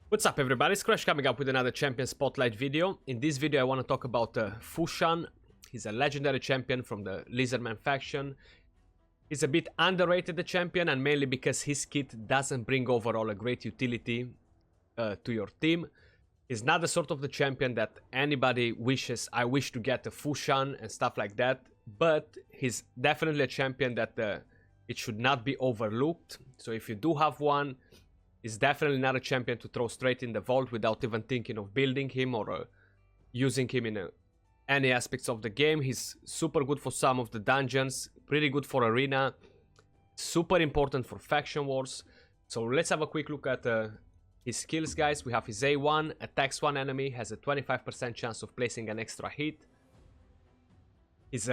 What's up everybody, Skratch coming up with another champion spotlight video. In this video I want to talk about Fu-Shan. He's a legendary champion from the Lizardman faction. He's a bit underrated, the champion, and mainly because his kit doesn't bring overall a great utility to your team. He's not the sort of the champion that anybody wishes, I wish to get a Fu-Shan and stuff like that. But he's definitely a champion that it should not be overlooked. So if you do have one, he's definitely not a champion to throw straight in the vault without even thinking of building him or using him in any aspects of the game. He's super good for some of the dungeons, pretty good for arena, super important for faction wars. So let's have a quick look at his skills, guys. We have his A1, attacks one enemy, has a 25% chance of placing an extra hit. His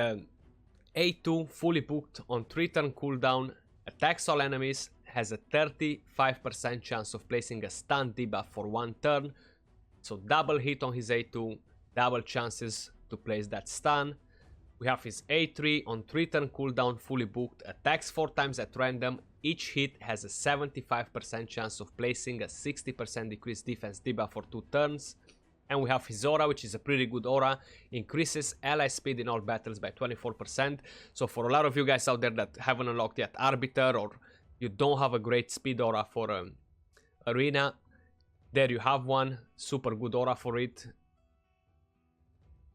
A2, fully booked on 3-turn cooldown, attacks all enemies, has a 35% chance of placing a stun debuff for 1 turn. So double hit on his A2, double chances to place that stun. We have his A3 on 3-turn cooldown, fully booked, attacks 4 times at random. Each hit has a 75% chance of placing a 60% decreased defense debuff for 2 turns. And we have his aura, which is a pretty good aura, increases ally speed in all battles by 24%. So for a lot of you guys out there that haven't unlocked yet Arbiter, or you don't have a great speed aura for arena, there you have one. Super good aura for it.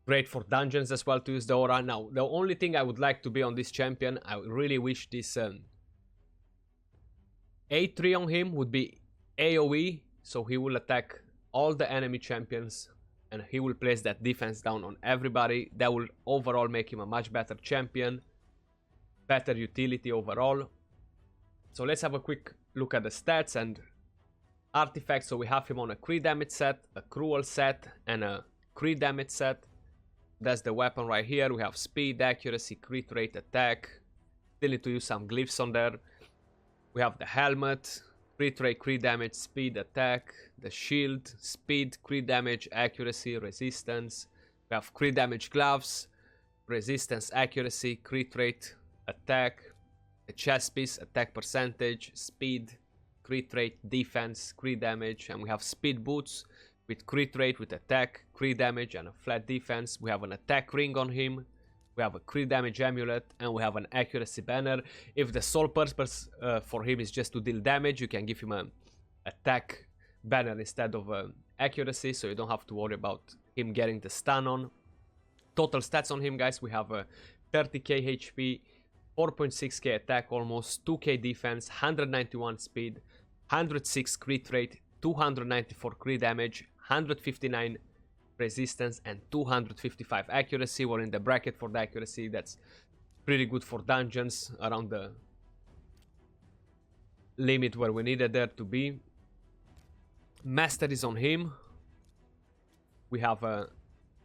Great for dungeons as well to use the aura. Now, the only thing I would like to be on this champion, I really wish this A3 on him would be AoE, so he will attack all the enemy champions and he will place that defense down on everybody. That will overall make him a much better champion, better utility overall. So let's have a quick look at the stats and artifacts. So we have him on a crit damage set, a cruel set, and a crit damage set. That's the weapon right here. We have speed, accuracy, crit rate, attack. Still need to use some glyphs on there. We have the helmet, crit rate, crit damage, speed, attack. The shield, speed, crit damage, accuracy, resistance. We have crit damage gloves, resistance, accuracy, crit rate, attack. A chest piece, attack percentage, speed, crit rate, defense, crit damage, and we have speed boots with crit rate, with attack, crit damage, and a flat defense. We have an attack ring on him, we have a crit damage amulet, and we have an accuracy banner. If the sole purpose for him is just to deal damage, you can give him an attack banner instead of accuracy, so you don't have to worry about him getting the stun on. Total stats on him, guys, we have a 30k HP, 4.6k attack, almost 2k defense, 191 speed, 106 crit rate, 294 crit damage, 159 resistance, and 255 accuracy. We're in the bracket for the accuracy. That's pretty good for dungeons, around the limit where we needed there to be. Masteries on him. We have a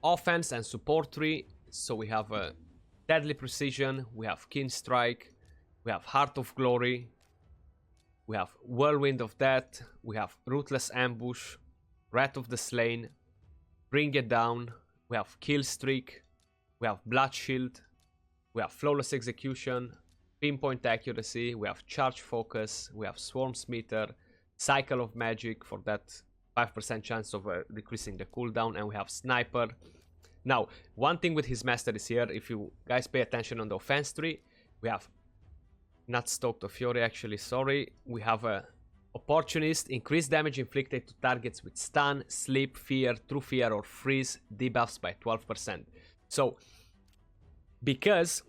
offense and support tree. So we have a Deadly Precision, we have Keen Strike, we have Heart of Glory, we have Whirlwind of Death, we have Ruthless Ambush, Wrath of the Slain, Bring It Down, we have Kill Streak, we have Blood Shield, we have Flawless Execution, Pinpoint Accuracy, we have Charge Focus, we have Swarm Smeter, Cycle of Magic for that 5% chance of decreasing the cooldown, and we have Sniper. Now, one thing with his masteries here, if you guys pay attention on the offense tree, we have not Stoked of Fury, actually, sorry. We have a Opportunist, increased damage inflicted to targets with stun, sleep, fear, true fear, or freeze debuffs by 12%. So, because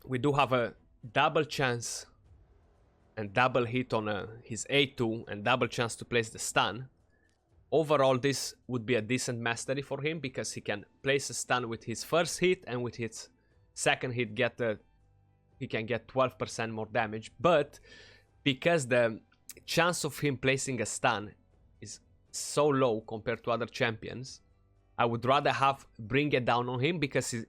we do have a double chance and double hit on his A2 and double chance to place the stun, overall, this would be a decent mastery for him because he can place a stun with his first hit, and with his second hit he can get 12% more damage. But because the chance of him placing a stun is so low compared to other champions, I would rather have Bring It Down on him because he's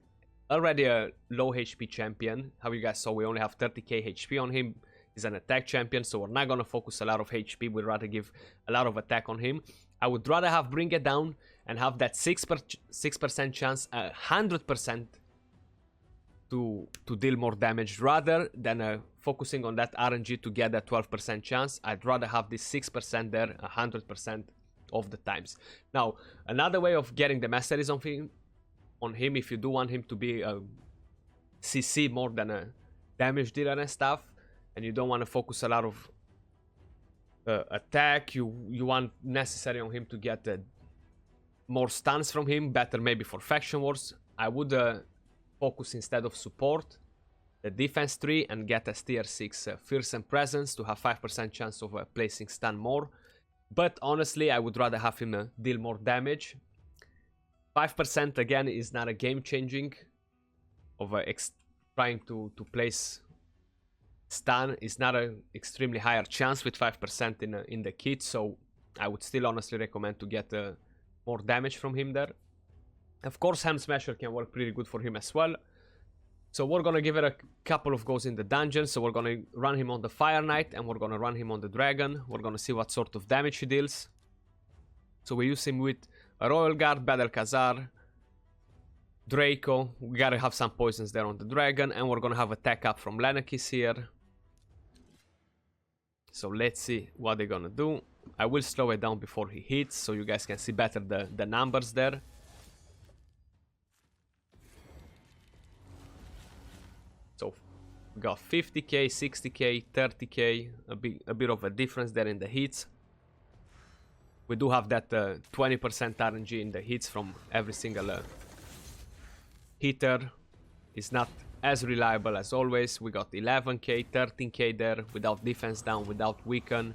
already a low HP champion. How you guys saw, we only have 30k HP on him. He's an attack champion, so we're not going to focus a lot of HP. We'd rather give a lot of attack on him. I would rather have Bring It Down and have that 6% chance, 100% to deal more damage, rather than focusing on that RNG to get that 12% chance. I'd rather have this 6% there, 100% of the times. Now, another way of getting the masteries on him, if you do want him to be a CC more than a damage dealer and stuff, and you don't want to focus a lot of attack, you want necessary on him to get more stuns from him, better maybe for faction wars, I would focus instead of support the defense tree and get a tier 6 fearsome presence to have 5% chance of placing stun more. But honestly, I would rather have him deal more damage. 5% again is not a game changing of trying to place stun is not an extremely higher chance with 5% in the kit, so I would still honestly recommend to get more damage from him there. Of course, Hand Smasher can work pretty good for him as well. So we're gonna give it a couple of goes in the dungeon. So we're gonna run him on the Fire Knight and we're gonna run him on the Dragon. We're gonna see what sort of damage he deals. So we use him with a Royal Guard, Battle Khazar, Draco. We gotta have some poisons there on the Dragon, and we're gonna have a tech up from Lenakis here. So let's see what they're gonna do. I will slow it down before he hits so you guys can see better the numbers there. So we got 50k, 60k, 30k, a bit of a difference there in the hits. We do have that 20% RNG in the hits from every single hitter. It's not as reliable as always. We got 11k, 13k there without defense down, without weaken.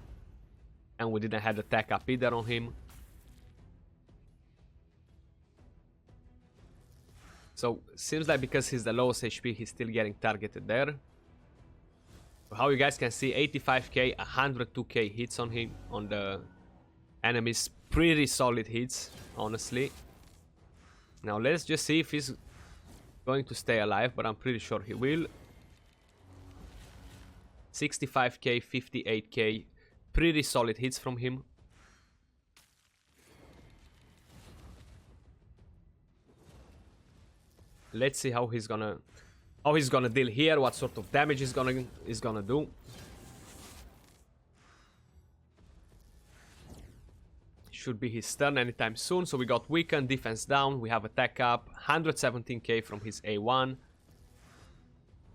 And we didn't have attack up either on him. So, seems like because he's the lowest HP, he's still getting targeted there. How you guys can see, 85k, 102k hits on him, on the enemies. Pretty solid hits, honestly. Now, let's just see if he's going to stay alive, but I'm pretty sure he will. 65k, 58k, pretty solid hits from him. Let's see how he's gonna deal here, what sort of damage he's gonna do. Should be his turn anytime soon. So we got weaken, defense down, we have attack up, 117k from his A1,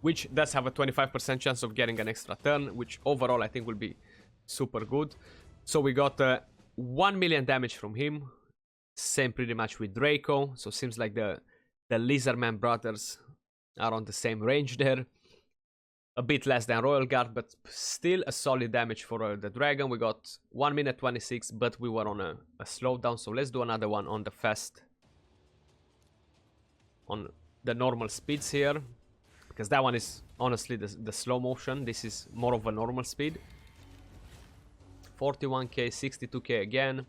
which does have a 25% chance of getting an extra turn, which overall I think will be super good. So we got 1 million damage from him, same pretty much with Draco. So seems like the Lizardman brothers are on the same range there. A bit less than Royal Guard, but still a solid damage for the Dragon. We got 1 minute 26, but we were on a slowdown. So let's do another one on the fast, on the normal speeds here, because that one is honestly the slow motion. This is more of a normal speed. 41k, 62k again.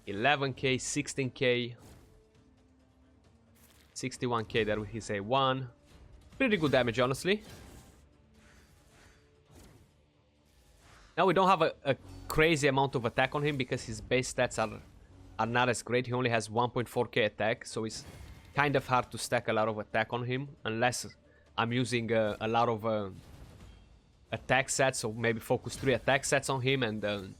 $11k, 16k, 61k there with his A1. Pretty good damage, honestly. Now we don't have a crazy amount of attack on him because his base stats are not as great. He only has 1.4k attack, so it's kind of hard to stack a lot of attack on him unless I'm using a lot of attack sets, so maybe focus 3 attack sets on him and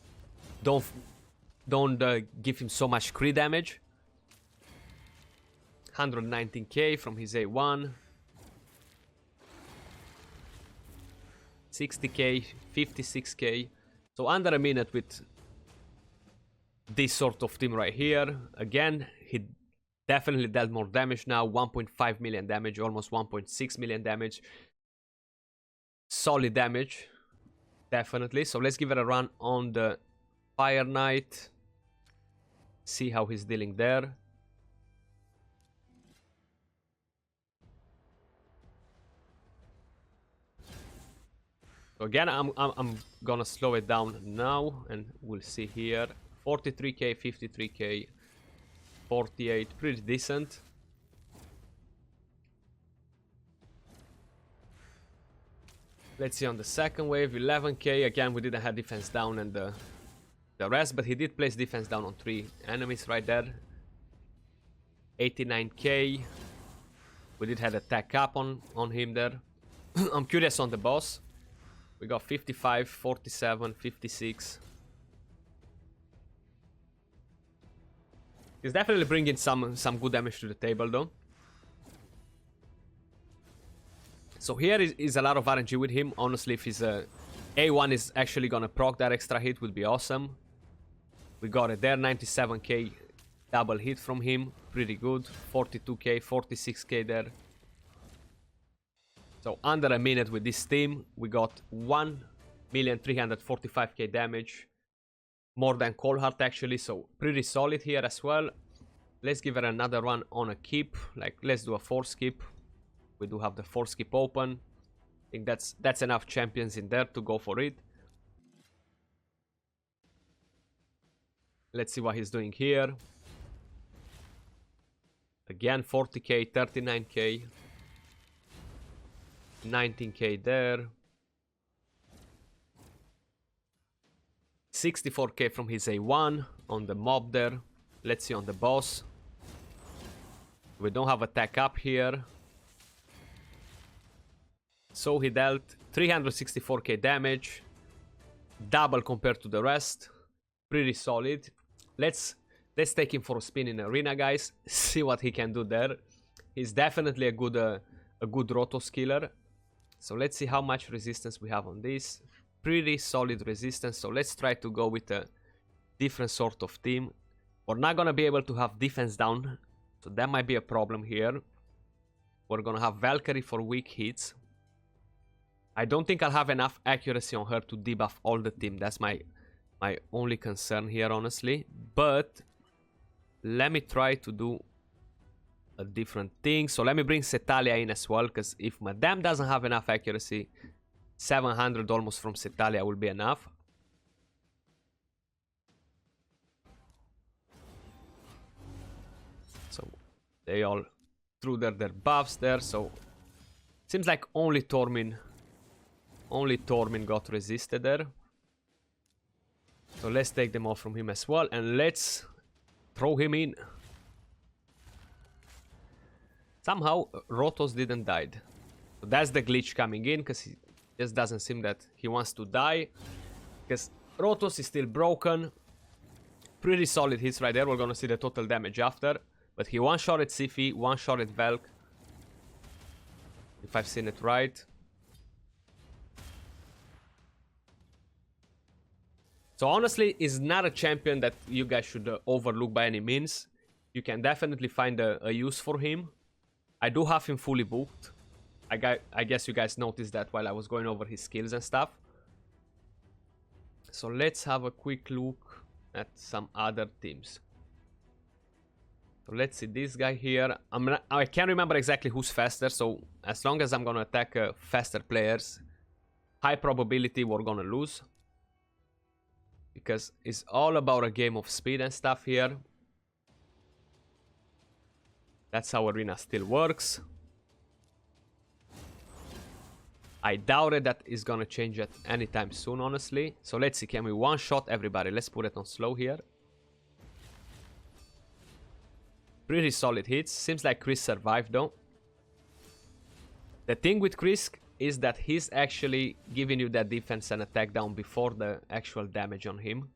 don't give him so much crit damage. 119k from his A1. 60k, 56k. So under a minute with this sort of team right here. Again, he definitely dealt more damage now. 1.5 million damage, almost 1.6 million damage. Solid damage, definitely. So let's give it a run on the Fire Knight. See how he's dealing there. So again, I'm gonna slow it down now, and we'll see here. 43k, 53k, 48, pretty decent. Let's see on the second wave, 11k. Again, we didn't have defense down and the rest, but he did place defense down on 3 enemies right there. 89k. We did have attack up on him there. I'm curious on the boss. We got 55, 47, 56. He's definitely bringing some good damage to the table though. So here is a lot of RNG with him. Honestly, if his A1 is actually gonna proc that extra hit, would be awesome. We got it there, 97k double hit from him, pretty good. 42k, 46k there. So under a minute with this team, we got 1,345k damage. More than Coldheart actually, so pretty solid here as well. Let's give it another run on a keep. Like, let's do a force keep. We do have the force keep open. I think that's enough champions in there to go for it. Let's see what he's doing here. Again, 40k, 39k. 19k there. 64k from his A1 on the mob there. Let's see on the boss. We don't have attack up here. So he dealt 364k damage. Double compared to the rest. Pretty solid. Let's take him for a spin in arena, guys. See what he can do there. He's definitely a good Rotos killer. So let's see how much resistance we have on this. Pretty solid resistance, so let's try to go with a different sort of team. We're not gonna be able to have defense down, so that might be a problem here. We're gonna have Valkyrie for weak hits. I don't think I'll have enough accuracy on her to debuff all the team. That's my only concern here, honestly. But let me try to do a different thing. So let me bring Setalia in as well, because if Madame doesn't have enough accuracy, 700 almost from Setalia will be enough. So they all threw their buffs there. So seems like only Tormin got resisted there. So let's take them all from him as well, and let's throw him in. Somehow Rotos didn't die. So that's the glitch coming in, because he just doesn't seem that he wants to die. Because Rotos is still broken. Pretty solid hits right there. We're gonna see the total damage after. But he one-shotted Sifi, one-shotted Velk. If I've seen it right. So honestly, is not a champion that you guys should overlook by any means. You can definitely find a use for him. I do have him fully booked. I guess you guys noticed that while I was going over his skills and stuff. So let's have a quick look at some other teams. So let's see this guy here. I can't remember exactly who's faster, so as long as I'm gonna attack faster players, high probability we're gonna lose. Because it's all about a game of speed and stuff here. That's how arena still works. I doubted that is gonna change it anytime soon, honestly. So let's see, can we one-shot everybody? Let's put it on slow here. Pretty solid hits. Seems like Chris survived though. The thing with Chris is that he's actually giving you that defense and attack down before the actual damage on him.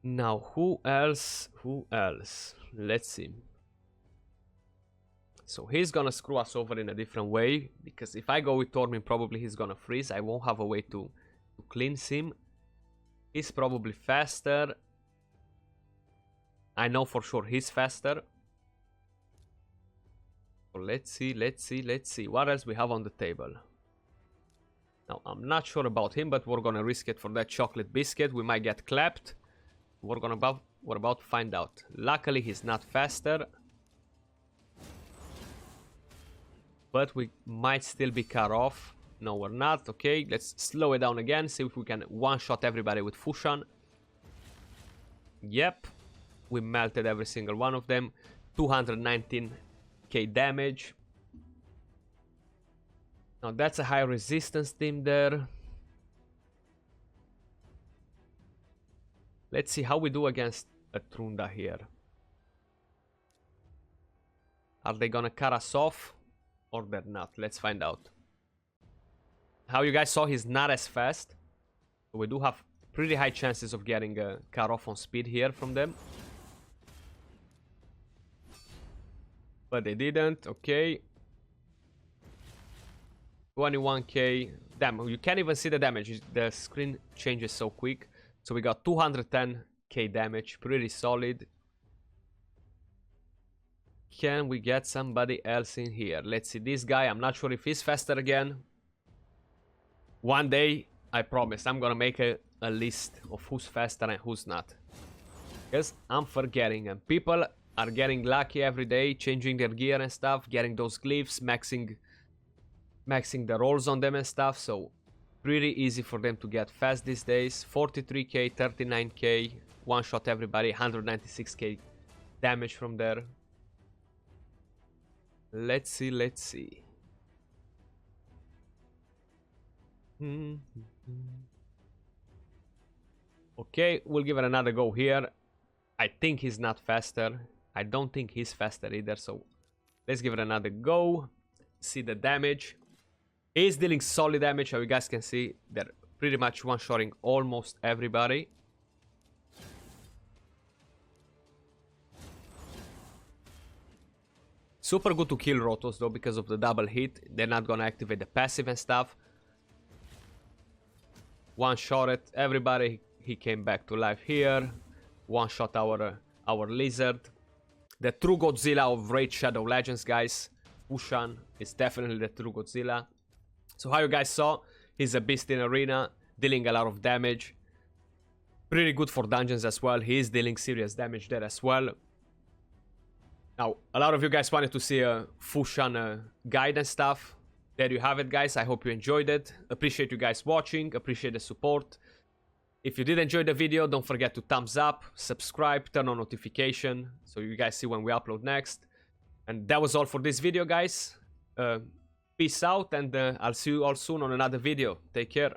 Now, who else? Who else? Let's see. So he's gonna screw us over in a different way, because if I go with Tormin, probably he's gonna freeze. I won't have a way to cleanse him. He's probably faster. I know for sure he's faster. So let's see. What else we have on the table? Now, I'm not sure about him, but we're gonna risk it for that chocolate biscuit. We might get clapped. We're about to find out. Luckily, he's not faster. But we might still be cut off. No, we're not. Okay, let's slow it down again. See if we can one-shot everybody with Fu-Shan. Yep. We melted every single one of them. 219k damage. Now that's a high resistance team there. Let's see how we do against a Trunda here. Are they gonna cut us off? Or they're not? Let's find out. How you guys saw, he's not as fast. So we do have pretty high chances of getting a cut off on speed here from them. But they didn't. Okay. 21k. Damn, you can't even see the damage. The screen changes so quick. So we got 210k damage. Pretty solid. Can we get somebody else in here? Let's see this guy. I'm not sure if he's faster again. One day, I promise, I'm gonna make a list of who's faster and who's not. Because I'm forgetting, and people are getting lucky every day, changing their gear and stuff, getting those glyphs, maxing the rolls on them and stuff, so pretty easy for them to get fast these days. 43k, 39k, one shot everybody, 196k damage from there. Let's see. Okay, we'll give it another go here. I think he's not faster. I don't think he's faster either, so let's give it another go. See the damage. He's dealing solid damage, how you guys can see. They're pretty much one-shotting almost everybody. Super good to kill Rotos though, because of the double hit. They're not gonna activate the passive and stuff. One-shot it. Everybody, he came back to life here. One-shot our lizard. The true Godzilla of Raid Shadow Legends, guys. Fu-Shan is definitely the true Godzilla. So how you guys saw, he's a beast in arena, dealing a lot of damage. Pretty good for dungeons as well. He is dealing serious damage there as well. Now, a lot of you guys wanted to see a Fu-Shan guide and stuff. There you have it, guys. I hope you enjoyed it. Appreciate you guys watching. Appreciate the support. If you did enjoy the video, don't forget to thumbs up, subscribe, turn on notification so you guys see when we upload next. And that was all for this video, guys. Peace out, and I'll see you all soon on another video. Take care.